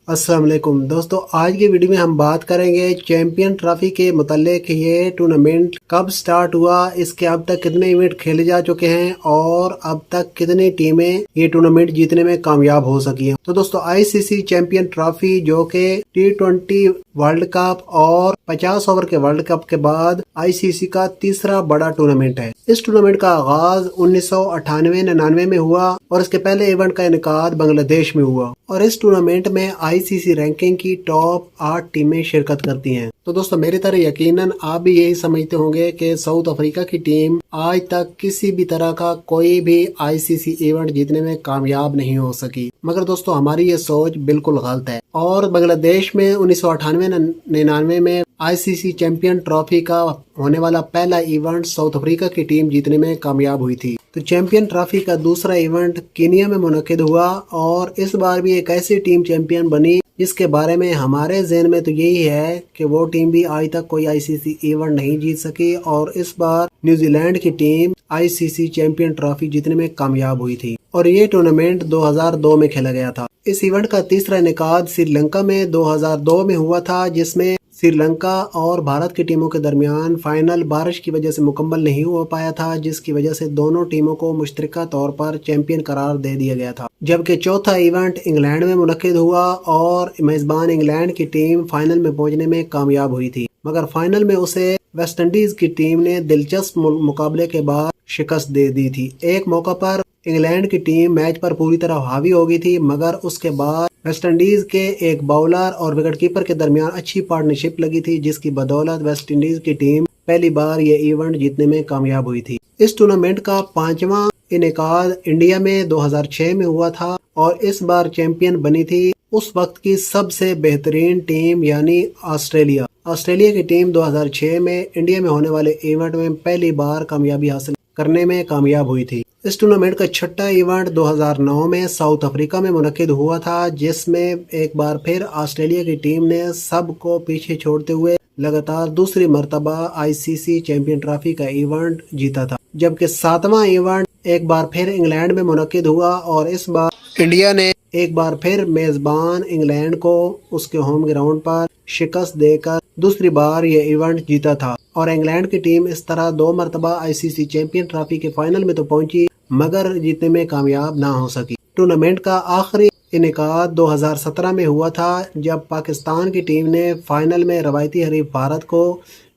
السلام علیکم دوستو، آج کی ویڈیو میں ہم بات کریں گے چیمپئن ٹرافی کے متعلق۔ یہ ٹورنامنٹ کب سٹارٹ ہوا، اس کے اب تک کتنے ایونٹ کھیلے جا چکے ہیں اور اب تک کتنی ٹیمیں یہ ٹورنامنٹ جیتنے میں کامیاب ہو سکی ہیں۔ تو دوستو، آئی سی سی چیمپئن ٹرافی جو کہ T20 ورلڈ کپ اور 50 اوور کے ورلڈ کپ کے بعد آئی سی سی کا تیسرا بڑا ٹورنامنٹ ہے۔ اس ٹورنامنٹ کا آغاز 1998-99 میں ہوا اور اس کے پہلے ایونٹ کا انعقاد بنگلہ دیش میں ہوا، اور اس ٹورنامنٹ میں آئی سی سی رینکنگ کی ٹاپ 8 ٹیمیں شرکت کرتی ہیں۔ تو دوستو، میری طرح یقیناً آپ بھی یہی سمجھتے ہوں گے کہ ساؤتھ افریقہ کی ٹیم آج تک کسی بھی طرح کا کوئی بھی آئی سی سی ایونٹ جیتنے میں کامیاب نہیں ہو سکی، مگر دوستو ہماری یہ سوچ بالکل غلط ہے۔ اور بنگلہ دیش میں 1998-99 میں آئی سی سی چیمپئن ٹرافی کا ہونے والا پہلا ایونٹ ساؤتھ افریقہ کی ٹیم جیتنے میں کامیاب ہوئی تھی۔ تو چیمپئن ٹرافی کا دوسرا ایونٹ کینیا میں منعقد ہوا، اور اس بار بھی ایک ایسی ٹیم چیمپئن بنی جس کے بارے میں ہمارے ذہن میں تو یہی ہے کہ وہ ٹیم بھی آج تک کوئی آئی سی سی ایونٹ نہیں جیت سکی، اور اس بار نیوزی لینڈ کی team I C C champion trophy جیتنے میں کامیاب ہوئی تھی، اور یہ ٹورنامنٹ 2002 میں کھیلا گیا تھا۔ اس ایونٹ کا تیسرا انعقاد سری لنکا میں 2002 میں ہوا تھا، جس میں سری لنکا اور بھارت کی ٹیموں کے درمیان فائنل بارش کی وجہ سے مکمل نہیں ہو پایا تھا، جس کی وجہ سے دونوں ٹیموں کو مشترکہ طور پر چیمپئن قرار دے دیا گیا تھا۔ جبکہ چوتھا ایونٹ انگلینڈ میں منعقد ہوا اور میزبان انگلینڈ کی ٹیم فائنل میں پہنچنے میں کامیاب ہوئی تھی، مگر فائنل میں اسے ویسٹ انڈیز کی ٹیم نے دلچسپ مقابلے کے بعد شکست دے دی تھی۔ ایک موقع پر انگلینڈ کی ٹیم میچ پر پوری طرح حاوی ہو گئی تھی، مگر اس کے بعد ویسٹ انڈیز کے ایک باؤلر اور وکٹ کیپر کے درمیان اچھی پارٹنرشپ لگی تھی، جس کی بدولت ویسٹ انڈیز کی ٹیم پہلی بار یہ ایونٹ جیتنے میں کامیاب ہوئی تھی۔ اس ٹورنامنٹ کا 5واں انعقاد انڈیا میں 2006 میں ہوا تھا، اور اس بار چیمپئن بنی تھی اس وقت کی سب سے بہترین ٹیم یعنی آسٹریلیا۔ آسٹریلیا کی ٹیم 2006 میں انڈیا میں ہونے والے ایونٹ میں پہلی بار کامیابی حاصل کرنے میں کامیاب ہوئی تھی۔ اس ٹورنامنٹ کا چھٹا ایونٹ 2009 میں ساؤتھ افریقہ میں منعقد ہوا تھا، جس میں ایک بار پھر آسٹریلیا کی ٹیم نے سب کو پیچھے چھوڑتے ہوئے لگاتار دوسری مرتبہ آئی سی سی چیمپئن ٹرافی کا ایونٹ جیتا تھا۔ جبکہ 7واں ایونٹ ایک بار پھر انگلینڈ میں منعقد ہوا، اور اس بار انڈیا نے ایک بار پھر میزبان انگلینڈ کو اس کے ہوم گراؤنڈ پر شکست دے کر دوسری بار یہ ایونٹ جیتا تھا، اور انگلینڈ کی ٹیم اس طرح 2 مرتبہ آئی سی سی چیمپئن ٹرافی کے فائنل میں تو پہنچی، مگر جیتنے میں کامیاب نہ ہو سکی۔ ٹورنامنٹ کا آخری انعقاد 2017 میں ہوا تھا، جب پاکستان کی ٹیم نے فائنل میں روایتی حریف بھارت کو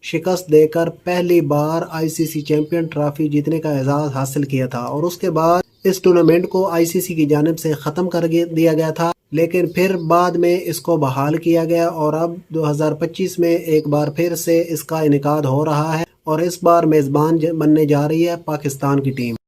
شکست دے کر پہلی بار آئی سی سی چیمپئن ٹرافی جیتنے کا اعزاز حاصل کیا تھا، اور اس کے بعد اس ٹورنامنٹ کو آئی سی سی کی جانب سے ختم کر دیا گیا تھا، لیکن پھر بعد میں اس کو بحال کیا گیا، اور اب 2025 میں ایک بار پھر سے اس کا انعقاد ہو رہا ہے، اور اس بار میزبان بننے جا رہی ہے پاکستان کی ٹیم۔